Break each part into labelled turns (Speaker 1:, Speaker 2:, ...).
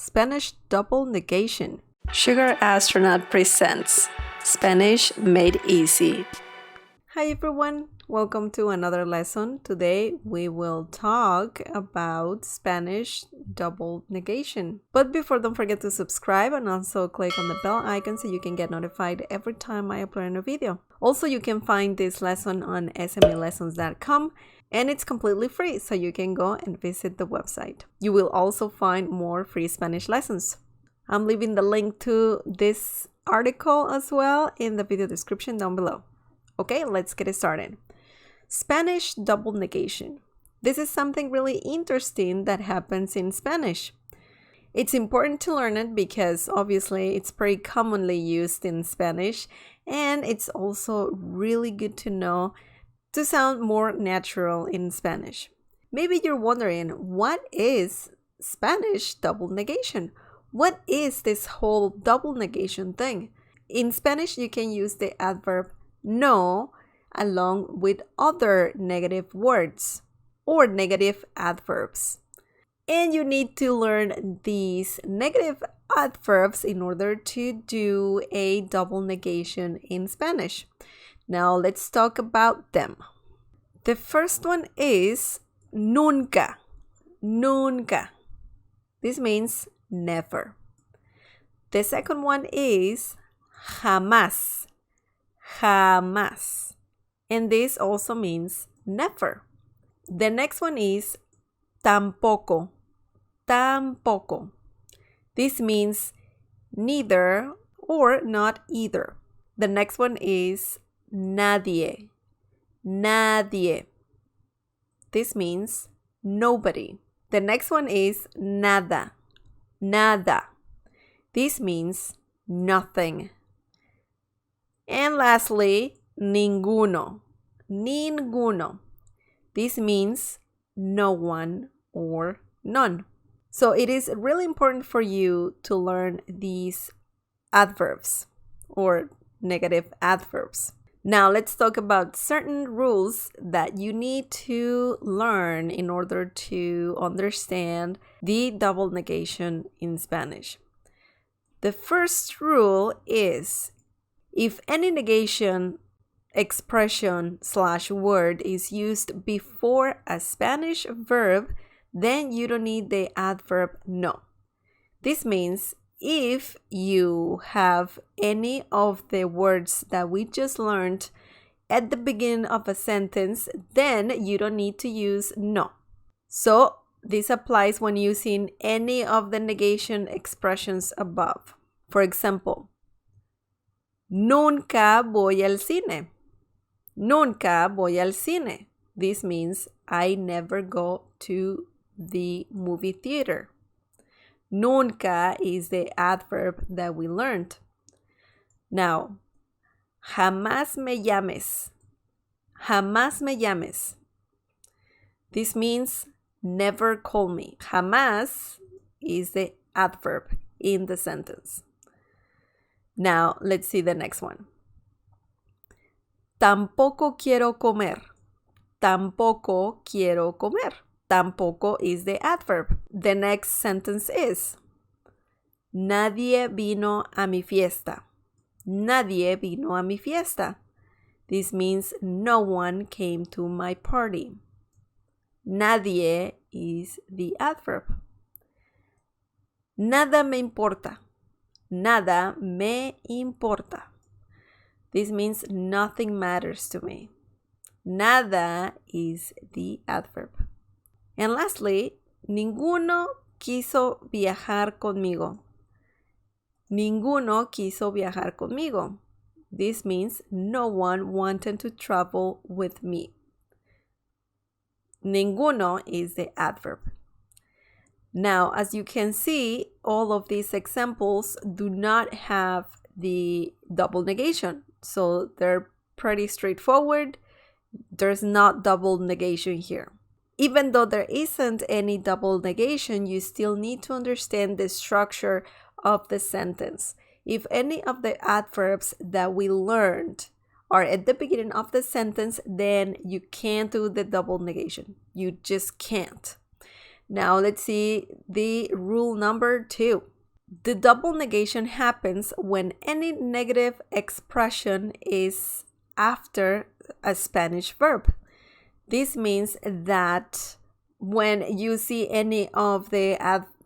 Speaker 1: Spanish double negation. Sugar Astronaut presents Spanish Made Easy. Hi everyone, welcome to another lesson. Today we will talk about Spanish double negation. But before, don't forget to subscribe and also click on the bell icon so you can get notified every time I upload a new video. Also, you can find this lesson on smelessons.com and it's completely free, so you can go and visit the website. You will also find more free Spanish lessons. I'm leaving the link to this article as well in the video description down below. Okay, let's get started. Spanish double negation. This is something really interesting that happens in Spanish. It's important to learn it because obviously it's pretty commonly used in Spanish, and it's also really good to know to sound more natural in Spanish. Maybe you're wondering, what is Spanish double negation? What is this whole double negation thing? In Spanish, you can use the adverb no along with other negative words or negative adverbs. And you need to learn these negative adverbs in order to do a double negation in Spanish. Now let's talk about them. The first one is nunca. Nunca. This means never. The second one is jamás. Jamás. And this also means never. The next one is tampoco. Tampoco. This means neither or not either. The next one is nadie. Nadie. This means nobody. The next one is nada. Nada. This means nothing. And lastly, ninguno. Ninguno. This means no one or none. So it is really important for you to learn these adverbs or negative adverbs. Now let's talk about certain rules that you need to learn in order to understand the double negation in Spanish. The first rule is, if any negation expression / word is used before a Spanish verb, then you don't need the adverb no. This means if you have any of the words that we just learned at the beginning of a sentence, then you don't need to use no. So this applies when using any of the negation expressions above. For example, nunca voy al cine. Nunca voy al cine. This means I never go to the movie theater. Nunca is the adverb that we learned. Now, jamás me llames. Jamás me llames. This means never call me. Jamás is the adverb in the sentence. Now, let's see the next one. Tampoco quiero comer. Tampoco quiero comer. Tampoco is the adverb. The next sentence is nadie vino a mi fiesta. Nadie vino a mi fiesta. This means no one came to my party. Nadie is the adverb. Nada me importa. Nada me importa. This means nothing matters to me. Nada is the adverb. And lastly, ninguno quiso viajar conmigo. Ninguno quiso viajar conmigo. This means no one wanted to travel with me. Ninguno is the adverb. Now, as you can see, all of these examples do not have the double negation. So they're pretty straightforward. There's not double negation here. Even though there isn't any double negation, you still need to understand the structure of the sentence. If any of the adverbs that we learned are at the beginning of the sentence, then you can't do the double negation. You just can't. Now let's see the rule number 2. The double negation happens when any negative expression is after a Spanish verb. This means that when you see any of the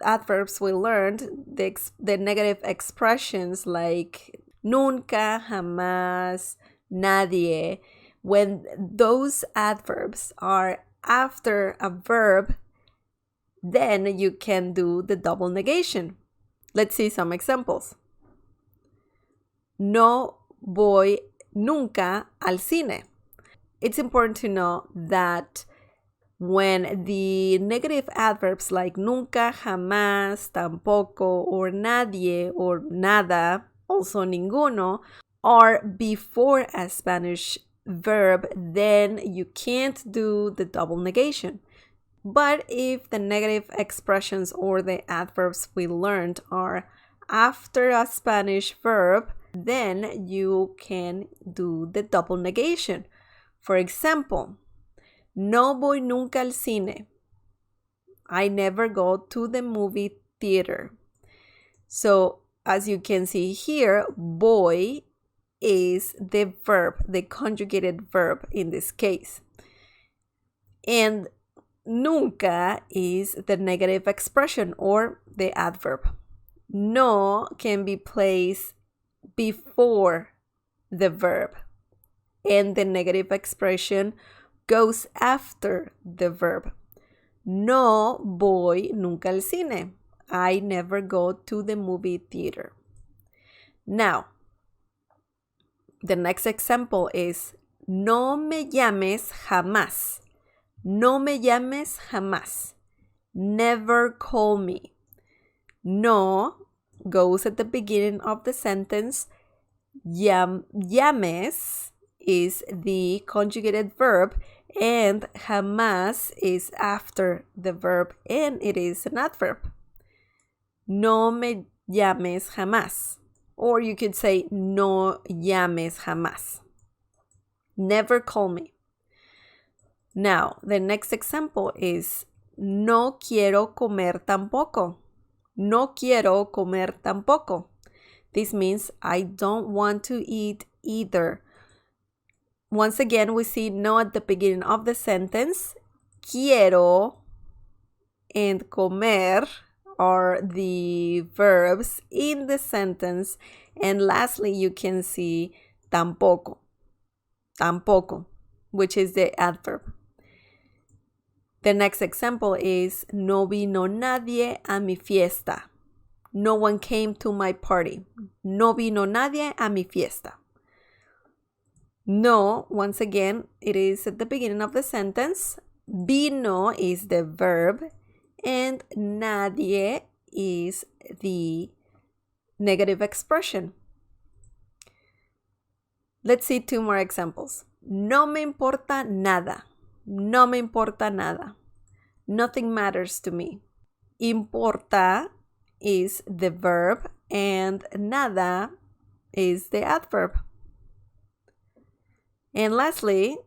Speaker 1: adverbs we learned, the negative expressions like nunca, jamás, nadie, when those adverbs are after a verb, then you can do the double negation. Let's see some examples. No voy nunca al cine. It's important to know that when the negative adverbs like nunca, jamás, tampoco, or nadie, or nada, also ninguno, are before a Spanish verb, then you can't do the double negation. But if the negative expressions or the adverbs we learned are after a Spanish verb, then you can do the double negation. For example, no voy nunca al cine. I never go to the movie theater. So as you can see here, voy is the verb, the conjugated verb in this case. And nunca is the negative expression or the adverb. No can be placed before the verb, and the negative expression goes after the verb. No voy nunca al cine. I never go to the movie theater. Now, the next example is no me llames jamás. No me llames jamás. Never call me. No goes at the beginning of the sentence. Llames is the conjugated verb, and jamás is after the verb, and it is an adverb. No me llames jamás. Or you could say no llames jamás. Never call me. Now, the next example is no quiero comer tampoco. No quiero comer tampoco. This means I don't want to eat either. Once again, we see no at the beginning of the sentence. Quiero and comer are the verbs in the sentence. And lastly, you can see tampoco. Tampoco, which is the adverb. The next example is no vino nadie a mi fiesta. No one came to my party. No vino nadie a mi fiesta. No, once again, it is at the beginning of the sentence. Vino is the verb, and nadie is the negative expression. Let's see 2 more examples. No me importa nada. No me importa nada. Nothing matters to me. Importa is the verb, and nada is the adverb. And lastly,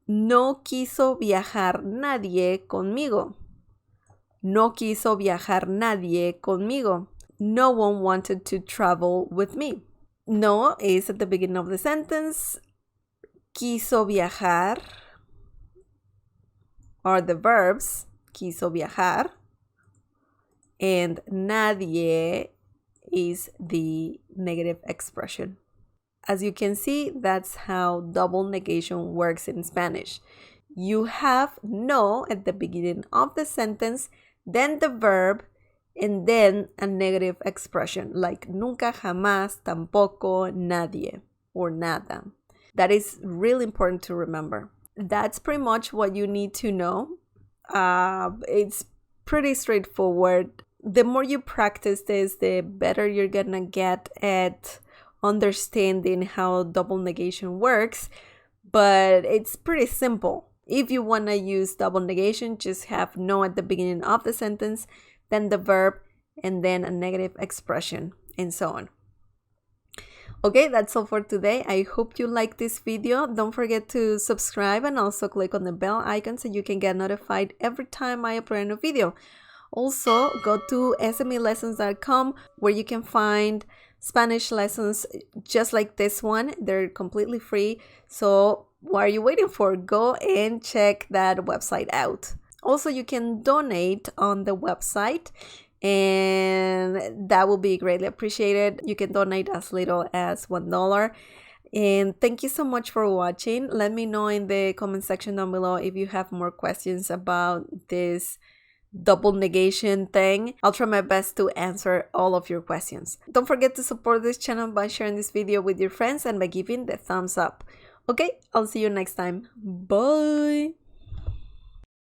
Speaker 1: no quiso viajar nadie conmigo. No quiso viajar nadie conmigo. No one wanted to travel with me. No is at the beginning of the sentence. Quiso viajar are the verbs. Quiso viajar. And nadie is the negative expression. As you can see, that's how double negation works in Spanish. You have no at the beginning of the sentence, then the verb, and then a negative expression like nunca, jamás, tampoco, nadie, or nada. That is really important to remember. That's pretty much what you need to know. It's pretty straightforward. The more you practice this, the better you're gonna get at understanding how double negation works, but it's pretty simple. If you want to use double negation, just have no at the beginning of the sentence, then the verb, and then a negative expression, and so on. Okay, that's all for today. I hope you like this video. Don't forget to subscribe and also click on the bell icon so you can get notified every time I upload a new video. Also, go to smelessons.com where you can find Spanish lessons just like this one. They're completely free. So what are you waiting for? Go and check that website out. Also, you can donate on the website and that will be greatly appreciated. You can donate as little as $1. And thank you so much for watching. Let me know in the comment section down below if you have more questions about this double negation thing. I'll try my best to answer all of your questions. Don't forget to support this channel by sharing this video with your friends and by giving the thumbs up. Okay, I'll see you next time. Bye!